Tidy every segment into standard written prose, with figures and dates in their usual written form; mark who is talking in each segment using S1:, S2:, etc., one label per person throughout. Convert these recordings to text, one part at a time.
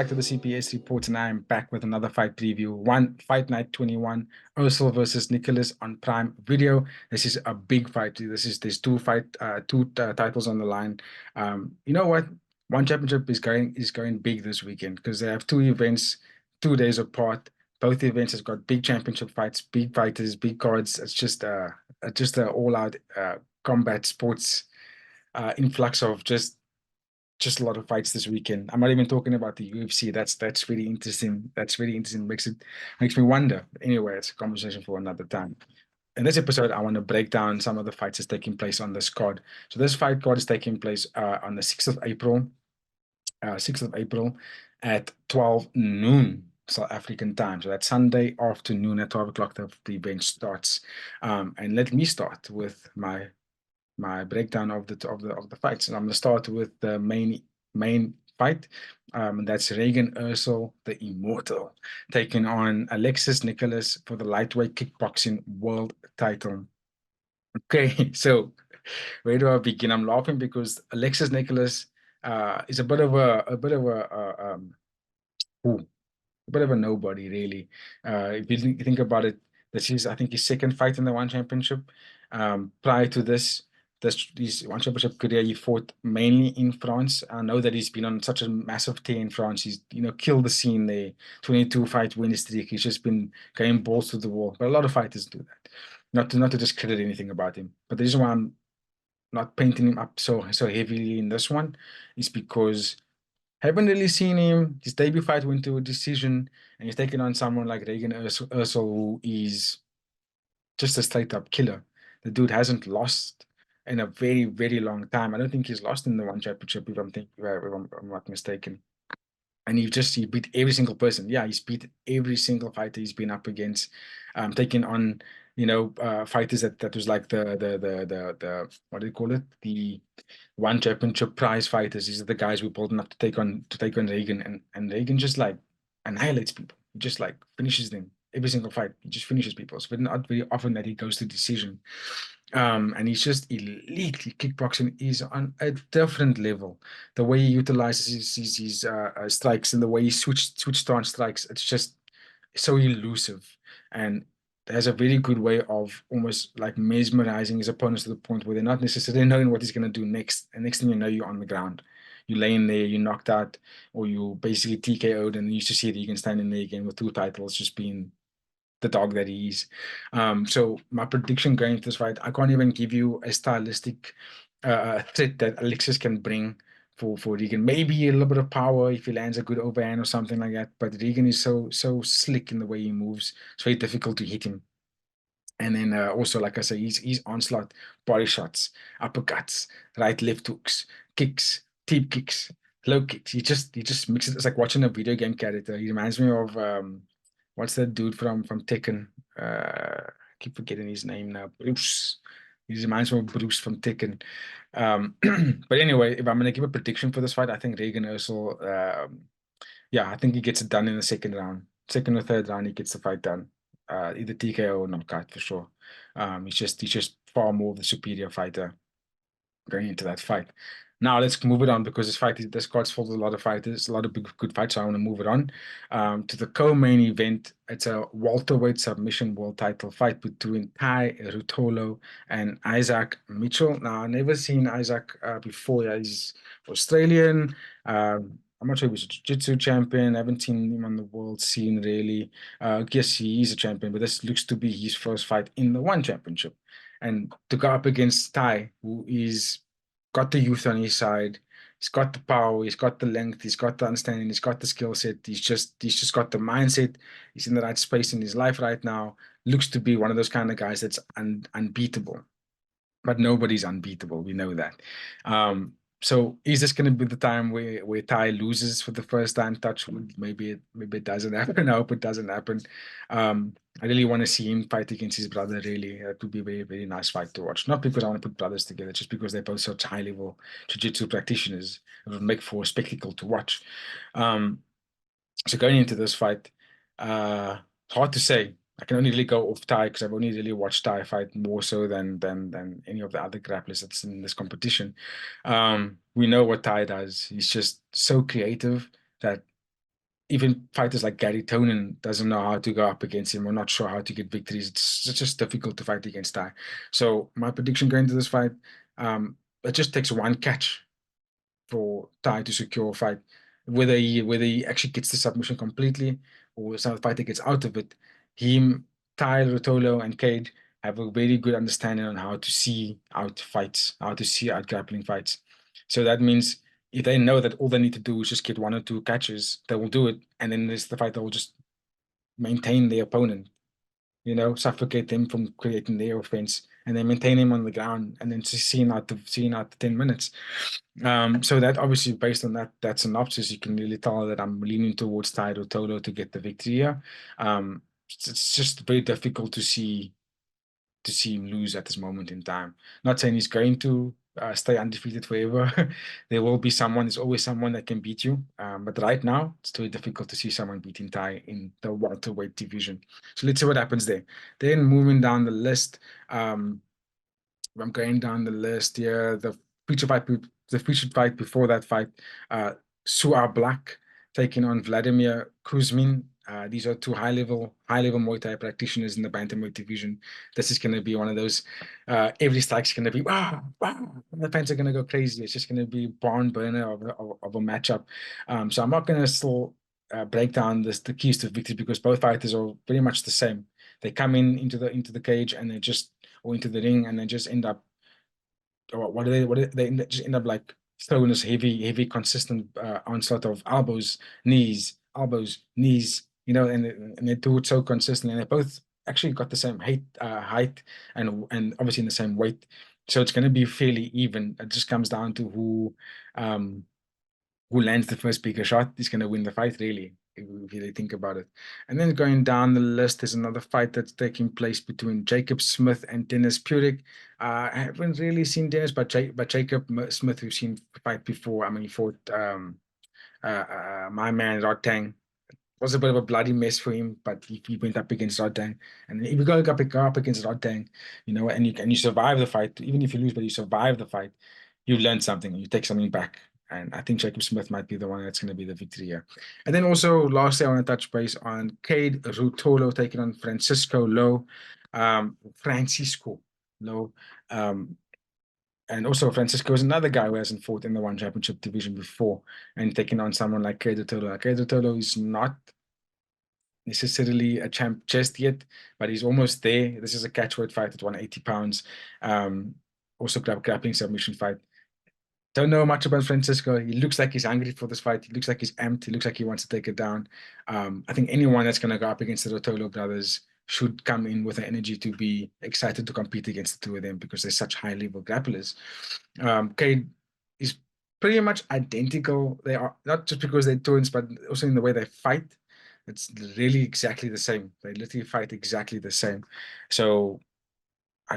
S1: to the CPS Report, and I am back with another fight preview. Fight Night 21, Eersel versus Nicolas on Prime Video. This is a big fight. There's two titles on the line. You know what? One championship is going big this weekend because they have two events, 2 days apart. Both events has got big championship fights, big fighters, big cards. It's just a all-out combat sports influx of just a lot of fights this weekend. I'm not even talking about the UFC. That's really interesting. That's really interesting. Makes me wonder. Anyway, it's a conversation for another time. In this episode, I want to break down some of the fights that's taking place on this card. So this fight card is taking place on the 6th of April. 6th of April at 12 noon South African time. So that's Sunday afternoon at 12 o'clock the event starts. And let me start with my breakdown of the fights. And I'm gonna start with the main fight. That's Regian Eersel, the Immortal, taking on Alexis Nicolas for the lightweight kickboxing world title. Okay, so where do I begin? I'm laughing because Alexis Nicolas is a bit of a bit of a nobody, really. If you think about it, this is, I think, his second fight in the One Championship. Prior to his One Championship career, he fought mainly in France. I know that he's been on such a massive tear in France. He's, killed the scene there. 22 fight win streak. He's just been going balls to the wall. But a lot of fighters do that. Not to discredit anything about him. But the reason why I'm not painting him up so heavily in this one is because haven't really seen him. His debut fight went to a decision, and he's taking on someone like Regian Eersel, who is just a straight up killer. The dude hasn't lost in a very, very long time. I don't think he's lost in the One Championship, if I'm not mistaken. And he beat every single person. Yeah, he's beat every single fighter he's been up against, taking on fighters that was like the what do you call it, the One Championship prize fighters. These are the guys we pulled up to take on Regian, and Regian just like annihilates people. He just like finishes them every single fight. He just finishes people. So it's not very often that he goes to decision. And he's just elite. Kickboxing is on a different level. The way he utilizes his strikes and the way he switched on strikes, it's just so elusive, and has a very good way of almost like mesmerizing his opponents to the point where they're not necessarily knowing what he's going to do next. And next thing you know, you're on the ground. You're laying there, you're knocked out, or you basically TKO'd, and you used to see that you can stand in there again with two titles, just being the dog that he is. So my prediction going into this fight, I can't even give you a stylistic threat that Alexis can bring for Regian. Maybe a little bit of power if he lands a good overhand or something like that. But Regian is so slick in the way he moves. It's very difficult to hit him. And then also, like I say, he's onslaught, body shots, uppercuts, right, left hooks, kicks, deep kicks, low kicks. He just mixes. It's like watching a video game character. He reminds me of what's that dude from Tekken? I keep forgetting his name now. Bruce. He reminds me of Bruce from Tekken. But anyway, if I'm gonna give a prediction for this fight, I think Regian Eersel, yeah, I think he gets it done in the second round. Second or third round, he gets the fight done. Either TKO or knockout for sure. He's just far more of the superior fighter going into that fight. Now let's move it on because this card's full of a lot of fighters, a lot of good fights. So I want to move it on to the co-main event. It's a welterweight submission world title fight between Ruotolo and Izaak Michell. Now I've never seen Izaak before. Yeah, he's Australian. I'm not sure if he's a jiu-jitsu champion. I haven't seen him on the world scene really. I guess he is a champion, but this looks to be his first fight in the One Championship. And to go up against Tai, who is got the youth on his side, he's got the power, he's got the length, he's got the understanding, he's got the skill set, he's just got the mindset. He's in the right space in his life right now. Looks to be one of those kind of guys that's unbeatable. But nobody's unbeatable. We know that. So is this going to be the time where Tai loses for the first time? Touch wood. Maybe it doesn't happen. I hope it doesn't happen. I really want to see him fight against his brother. Really, it would be a very, very nice fight to watch. Not because I want to put brothers together, just because they're both such high level jiu-jitsu practitioners. It would make for a spectacle to watch. So going into this fight, hard to say. I can only really go off Tai because I've only really watched Tai fight more so than any of the other grapplers that's in this competition. We know what Tai does. He's just so creative that even fighters like Gary Tonin doesn't know how to go up against him or not sure how to get victories. It's just difficult to fight against Tai. So my prediction going to this fight, it just takes one catch for Tai to secure a fight. Whether he actually gets the submission completely or some fighter gets out of it, him, Tai, Ruotolo, and Kade have a very good understanding on how to see out fights, how to see out grappling fights. So that means if they know that all they need to do is just get one or two catches, they will do it, and then there's the fighter will just maintain the opponent, suffocate them from creating their offense, and then maintain him on the ground, and then just seeing out the 10 minutes. So that obviously based on that synopsis, you can really tell that I'm leaning towards Tai Ruotolo to get the victory here. It's just very difficult to see him lose at this moment in time. Not saying he's going to stay undefeated forever. There's always someone that can beat you. But right now, it's very difficult to see someone beating Tai in the welterweight division. So let's see what happens there. Then moving down the list, I'm going down the list here. The featured fight before that fight, Suablack taking on Vladimir Kuzmin. These are two high level Muay Thai practitioners in the bantamweight division. This is going to be one of those. Every strike's going to be wow, wow. The fans are going to go crazy. It's just going to be barn burner of a matchup. So I'm not going to still break down the keys to victory because both fighters are very much the same. They come into the cage and or into the ring and they just end up or they just end up like throwing this heavy consistent onslaught of elbows, knees, and they do it so consistently, and they both actually got the same height and obviously in the same weight, so it's going to be fairly even. It just comes down to who lands the first bigger shot is going to win the fight, really, if you really think about it. And then going down the list, there's another fight that's taking place between Jacob Smith and Denis Puric. I haven't really seen Denis, but Jacob Smith, we've seen fight before. I mean, he fought my man Rotang. Was a bit of a bloody mess for him, but he went up against Rodang. And if you go up against Rodang, and you survive the fight, even if you lose, but you survive the fight, you learn something, you take something back. And I think Jacob Smith might be the one that's going to be the victory here. And then also, lastly, I want to touch base on Kade Ruotolo taking on Francisco Lowe. Francisco Lowe. And also Francisco is another guy who hasn't fought in the one championship division before and taking on someone like Kade Ruotolo. Kade Ruotolo is not necessarily a champ just yet, but he's almost there. This is a catchweight fight at 180 pounds. Also grappling submission fight. Don't know much about Francisco. He looks like he's hungry for this fight. He looks like he's amped. He looks like he wants to take it down. I think anyone that's going to go up against the Ruotolo brothers should come in with the energy to be excited to compete against the two of them because they're such high-level grapplers. Kade is pretty much identical. They are not just because they're twins, but also in the way they fight. It's really exactly the same. They literally fight exactly the same. So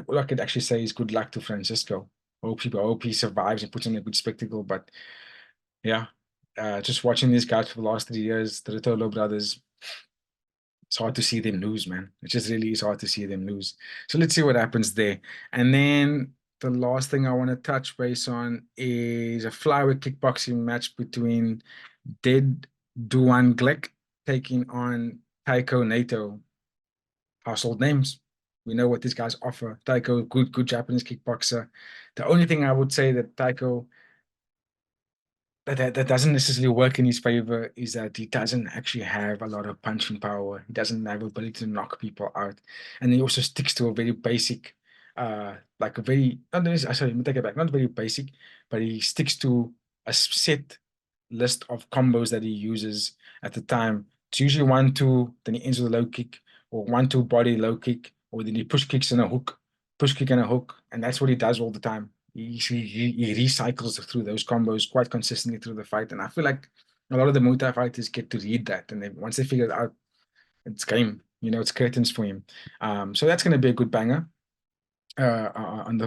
S1: all I could actually say is good luck to Francisco. Hope he survives and puts on a good spectacle. But yeah, just watching these guys for the last 3 years, the Ruotolo brothers, it's hard to see them lose, man. It just really is hard to see them lose. So let's see what happens there. And then the last thing I want to touch base on is a flyweight kickboxing match between Dedduanglek taking on Taiko Naito. Household names. We know what these guys offer. Taiko, good Japanese kickboxer. The only thing I would say that Taiko that doesn't necessarily work in his favor is that he doesn't actually have a lot of punching power. He doesn't have ability to knock people out, and he also sticks to a very basic, like a very not necessarily, sorry, let me take it back. Not very basic, but he sticks to a set list of combos that he uses at the time. It's usually 1-2, then he ends with a low kick, or 1-2 body low kick, or then he push kicks and a hook, push kick and a hook, and that's what he does all the time. He recycles through those combos quite consistently through the fight, and I feel like a lot of the Muay Thai fighters get to read that, and once they figure it out, it's game. It's curtains for him. So that's going to be a good banger on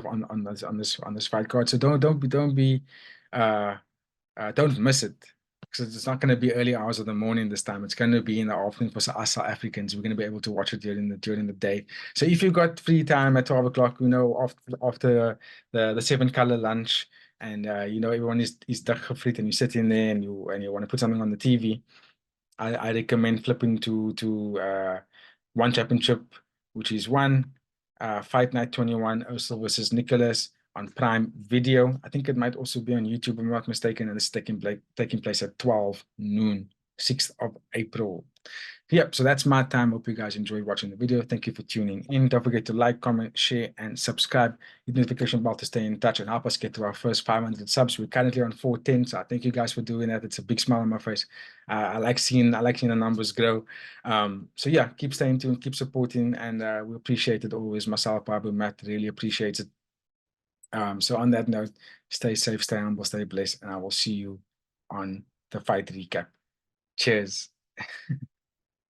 S1: this fight card. So don't miss it because it's not going to be early hours of the morning this time. It's going to be in the afternoon for us South Africans. We're going to be able to watch it during the day. So if you've got free time at 12 o'clock, after the 7 color lunch, and everyone is dik gefried and you sit in there and you want to put something on the TV, I recommend flipping to One Championship, which is Fight Night 21, Eersel versus Nicolas on Prime Video. I think it might also be on YouTube, if I'm not mistaken, and it's taking place at 12 noon, 6th of April. Yep, so that's my time. Hope you guys enjoyed watching the video. Thank you for tuning in. Don't forget to like, comment, share, and subscribe. Hit the notification bell to stay in touch and help us get to our first 500 subs. We're currently on 410, so I thank you guys for doing that. It's a big smile on my face. I like seeing the numbers grow. So yeah, keep staying tuned, keep supporting, and we appreciate it always. Myself, Babu, Matt really appreciates it. So on that note, stay safe, stay humble, stay blessed, and I will see you on the fight recap. Cheers.